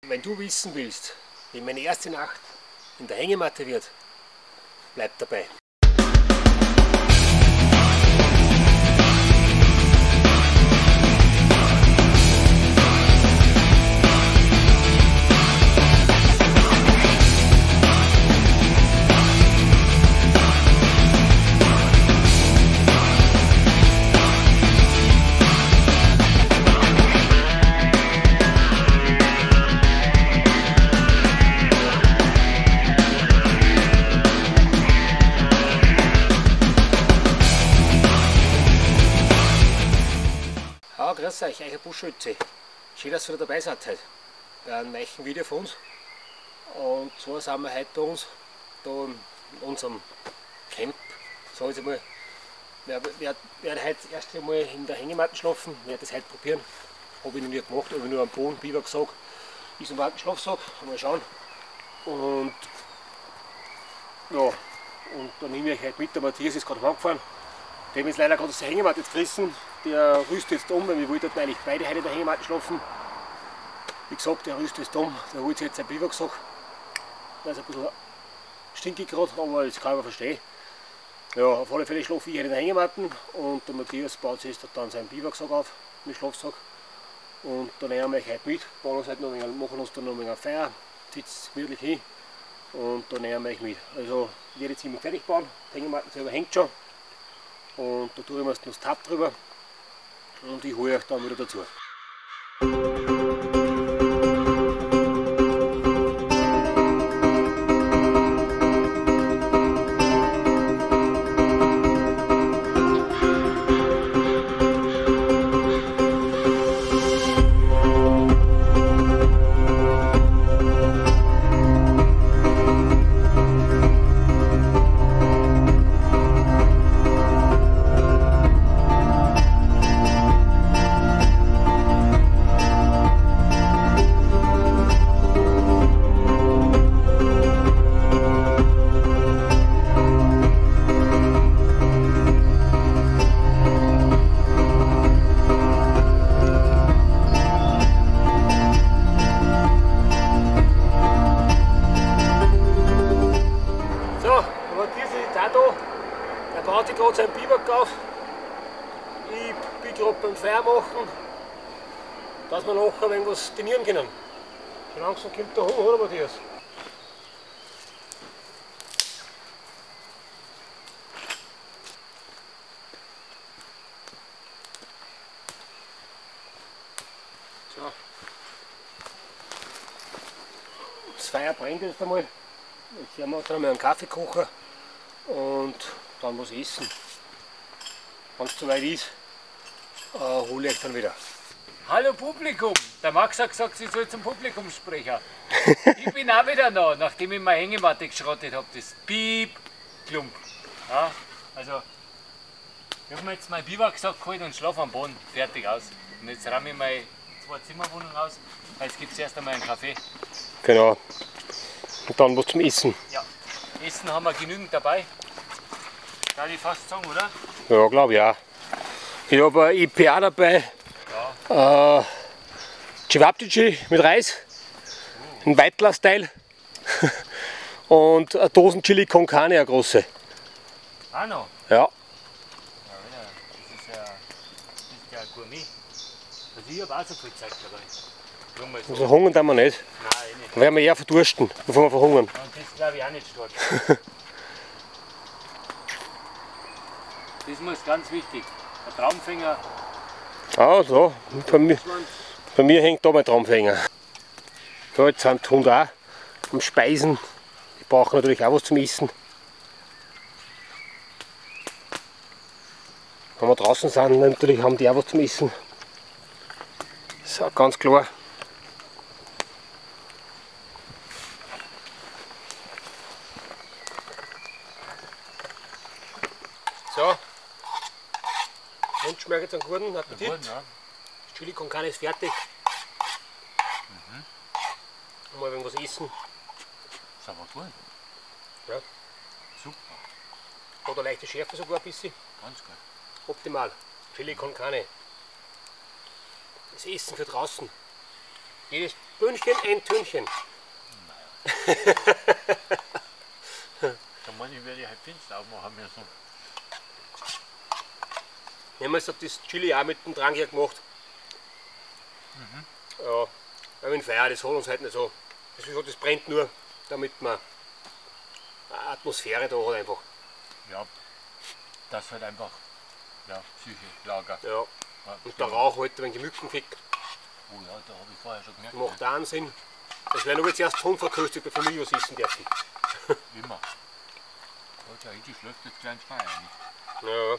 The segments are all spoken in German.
Wenn du wissen willst, wie meine erste Nacht in der Hängematte wird, bleib dabei. Grüß euch, euer Buschschütze. Schön, dass ihr wieder dabei seid heute bei einem neuen Video von uns. Und zwar sind wir heute bei uns, da in unserem Camp. Sag ich mal, wir werden heute erst einmal in der Hängematte schlafen. Ich werde das heute probieren. Habe ich noch nie gemacht, habe ich nur am Boden, Biwaksack, Isomatten, Schlafsack. Mal schauen. Und ja, und dann nehme ich heute mit. Der Matthias ist gerade heimgefahren. Dem ist leider gerade das Hängematte jetzt gerissen. Der rüstet jetzt um, weil wir wollten eigentlich beide heute in der Hängematte schlafen. Wie gesagt, der rüstet jetzt um, der holt sich jetzt einen Biwaksack. Der ist ein bisschen stinkig gerade, aber das kann man verstehen. Ja, auf alle Fälle schlafe ich heute in der Hängematte und der Matthias baut sich jetzt dann seinen Biwaksack auf, mit Schlafsack. Und dann nehmen wir euch heute mit, bauen uns heute noch machen uns dann noch ein Feuer, sitzen gemütlich hin und dann nehmen wir euch mit. Also ich werde jetzt ziemlich fertig bauen, die Hängematte selber hängt schon. Und da tue ich mir jetzt noch das Tab drüber und ich hole euch dann wieder dazu. Er baut sich gerade seinen Biwak auf. Ich bin gerade beim Feuer machen, dass wir nachher ein wenig was trainieren können. Schon langsam kommt der Hunger, oder Matthias? So. Das Feuer brennt jetzt einmal. Jetzt haben wir dann mal einen Kaffeekocher und dann was essen. Wenn es soweit ist, hole ich euch dann wieder. Hallo Publikum! Der Max hat gesagt, ich soll zum Publikum sprechen. Ich bin auch wieder da, nachdem ich meine Hängematte geschrottet habe. Das Piep, Klump. Ja, also, ich habe mir jetzt mein Biwaksack geholt und schlafe am Boden. Fertig aus. Und jetzt räume ich meine 2-Zimmer-Wohnung aus. Jetzt gibt es erst einmal einen Kaffee. Genau. Und dann was zum Essen. Ja, Essen haben wir genügend dabei. Darf ich fast sagen, oder? Ja, glaube ich auch. Ich habe ein IPA dabei. Ja. Cevapcici mit Reis. Ein Weitler-Style. Und eine Dosen Chili con Carne, eine große. Ah noch? Ja. Das ist ja ein Gourmet. Also ich habe auch so viel Zeit dabei. So. Also hungern tun wir nicht. Nein, nicht. Dann werden wir eher verdursten, bevor wir verhungern. Und das glaube ich auch nicht stark. Das muss ganz wichtig. Ein Traumfänger. Ah, so. Bei mir hängt da mein Traumfänger. So, jetzt sind die Hunde auch am Speisen. Die brauchen natürlich auch was zum Essen. Wenn wir draußen sind, natürlich haben die auch was zum Essen. So, ganz klar. So. Und schmeckt jetzt einen guten Appetit. Gut, ja. Das Chili con Carne ist fertig. Mal irgendwas essen. Ist aber gut. Ja. Super. Hat eine leichte Schärfe sogar ein bisschen. Ganz gut. Optimal. Chili con Carne. Das Essen für draußen. Jedes Bündchen ein Tünchen. Da meine ich, werde ich halt Fenster aufmachen müssen. Wir haben jetzt das Chili auch mit dem Drang hier gemacht. Ja, weil mit dem Feuer, das hat uns halt nicht so. Das brennt nur, damit man eine Atmosphäre da hat einfach. Ja, das halt einfach, ja, Psyche, Lager. Ja. Ja, Und der Rauch halt, wenn die Mücken fickt, oh ja, da habe ich vorher schon gemerkt. macht auch einen Sinn. Das wäre nur jetzt erst unverköstigt, bevor wir was essen dürfen. Immer. Alter, eigentlich schläft jetzt gleich ins Feuer nicht. Ja.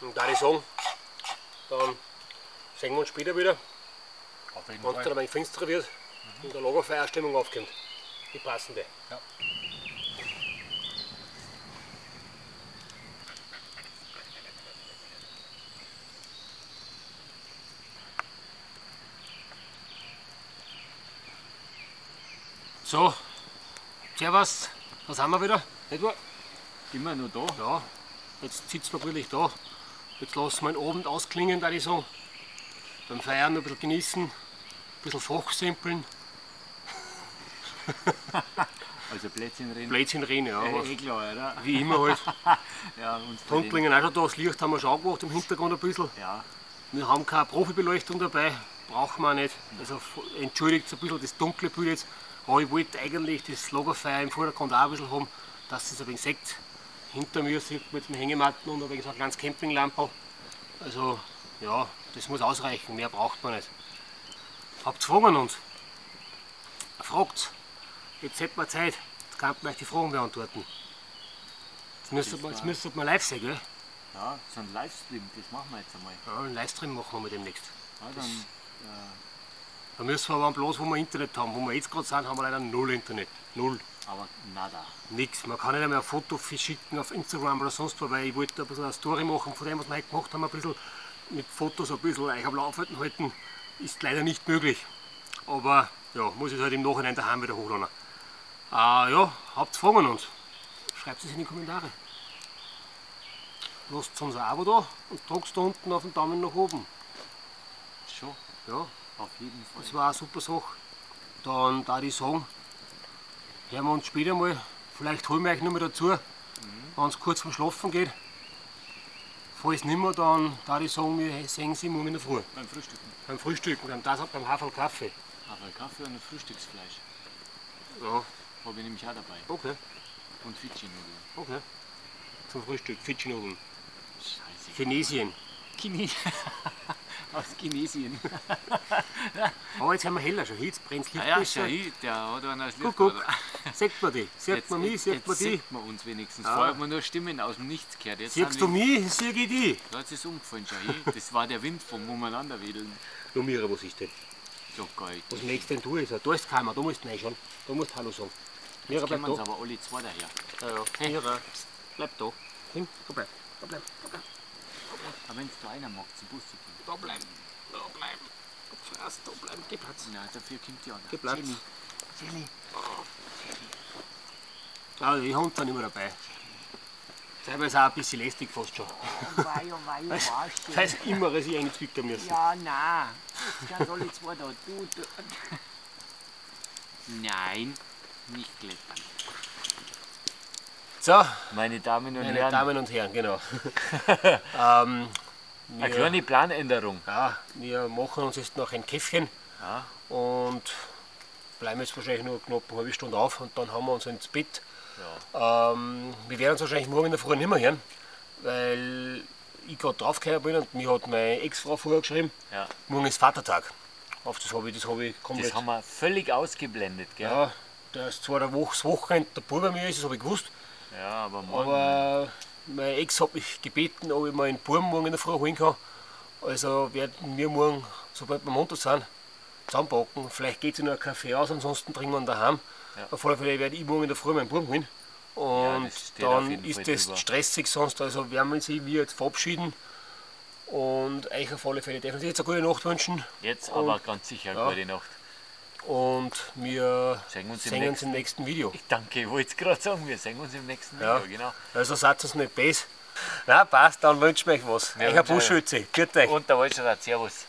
Und da ich sagen, dann sehen wir uns später wieder, Auf jeden wenn es Fall. dann ein wenig finsterer wird und der Lagerfeierstimmung aufkommt. Die passende. Ja. So, servus, da sind wir wieder, nicht wahr? Immer nur da. Ja, jetzt sitzen wir brüllig da. Jetzt lassen wir den Abend ausklingen, da ich sagen. Beim Feiern noch ein bisschen genießen, ein bisschen fachsimpeln, Also Plätzchen reden. Blödsinn reden, ja. Aber klar, oder? wie immer halt. Ja, uns Die Handlingen auch schon da, das Licht haben wir schon angemacht im Hintergrund ein bisschen. Ja, Wir haben keine Profibeleuchtung dabei, brauchen wir auch nicht. Also entschuldigt ein bisschen das dunkle Bild jetzt. Aber ich wollte eigentlich das Lagerfeuer im Vordergrund auch ein bisschen haben, dass es ein wenig seht. Hinter mir sieht man jetzt mit Hängematten und ein wenig so ein kleines Campinglampe. Also ja, das muss ausreichen, mehr braucht man nicht. Habt ihr Fragen uns? Fragt. Jetzt hätten wir Zeit, jetzt kann man euch die Fragen beantworten. Jetzt müsstet wir live sehen, gell? ja, so ein Livestream, das machen wir jetzt einmal. Ja, einen Livestream machen wir mit demnächst. Ja, dann, Da müssen wir aber bloß, wo wir Internet haben. Wo wir jetzt gerade sind, haben wir leider null Internet. Null. aber nada. Nix. Man kann nicht einmal ein Foto schicken auf Instagram oder sonst wo, weil ich wollte ein bisschen eine Story machen von dem, was wir heute gemacht haben. Ein bisschen mit Fotos ein bisschen euch am Laufenden halten. Ist leider nicht möglich. Aber ja, muss ich halt im Nachhinein daheim wieder hochladen. Ja, habt Fragen an uns. Schreibt es in die Kommentare. Lasst uns ein Abo da und drückt da unten auf den Daumen nach oben. Schon, Ja, auf jeden Fall. das war eine super Sache. Dann da ich sagen, hören wir uns später mal. Vielleicht holen wir euch noch mal dazu, wenn es kurz vom Schlafen geht. Falls nicht mehr, dann da ich sagen, wir sehen sie morgen in der Früh. Beim Frühstücken. Beim Frühstück, beim Haferl Kaffee. Aber Kaffee und ein Frühstücksfleisch Ja, habe ich nämlich auch dabei. okay, Und Fidschi-Nudeln. okay. Zum Frühstück, Fidschi-Nudeln. Scheiße. Chinesien. Aus Chinesien. Aber jetzt haben wir heller schon, jetzt brennt es Licht. Ja, besser. schau hin, der hat einen als Guck, guck, sieht man die, sieht Jetzt, man mich, sieht man die. sieht man uns wenigstens. Ah. Vorher hat man nur Stimmen aus dem Nichts gehört. Jetzt Siehst du mich, sehe ich die. Da hat es umgefallen, schau hin. Das war der Wind vom Umeinander wedeln. Du Mira, was ist denn? So geil. Was möchtest denn du jetzt? Da ist die Kamera, da musst du reinschauen. Da musst du Hallo sagen. Mira, Jetzt bleib kommen da. sie aber alle zwei daher. Ja, ja. Mira, bleib da. Hin, da bleib, da bleib, da bleib. Aber wenn es da einer mag, zum Bus zu gehen. Da bleiben, da bleiben. Zuerst da bleiben, gib Platz. Nein, dafür kommt die andere. Gib Platz. Jenny. Jenny. Ja, die Hunde sind immer dabei. Teilweise auch ein bisschen lästig fast schon. Weil sie immer sich eingezwickern müssen. Ja, nein. Jetzt sind alle zwei da. Du. Nein, nicht klettern. So, Meine Damen und meine Herren, Damen und Herren, genau. eine wir, kleine Planänderung. ja, wir machen uns jetzt noch ein Käffchen Ja, und bleiben jetzt wahrscheinlich nur knapp eine halbe Stunde auf und dann haben wir uns ins Bett. ja. Wir werden uns wahrscheinlich morgen in der Früh nicht mehr hören, weil ich gerade draufgekommen bin und mir hat meine Ex-Frau vorher geschrieben, Ja. morgen ist Vatertag. Auf das habe ich komplett. Das haben wir völlig ausgeblendet, gell? Ja, das ist zwar das Wochenende der Bub bei mir ist, das habe ich gewusst, Ja, aber morgen. aber meine Ex hat mich gebeten, ob ich mal einen Buben morgen in der Früh holen kann. Also werden wir morgen, sobald wir Montag sind, zusammenpacken. Vielleicht geht sich noch ein Kaffee aus, ansonsten trinken wir ihn daheim. Ja. Auf alle Fälle werde ich morgen in der Früh meinen Buben holen. Und das steht auf dann jeden ist Fall das drüber. stressig sonst, also werden wir uns jetzt verabschieden und euch auf alle Fälle definitiv jetzt eine gute Nacht wünschen. Jetzt aber ganz sicher Ja. gute Nacht. Und wir Sehen uns im sehen uns im nächsten Video. Danke, ich wollte es gerade sagen, wir sehen uns im nächsten Ja. Video, genau. Also seid uns nicht böse, Na passt, dann wünschen wir euch was. Ja, Euer Buschschütze. Viert euch. Und der Waldschrat, servus.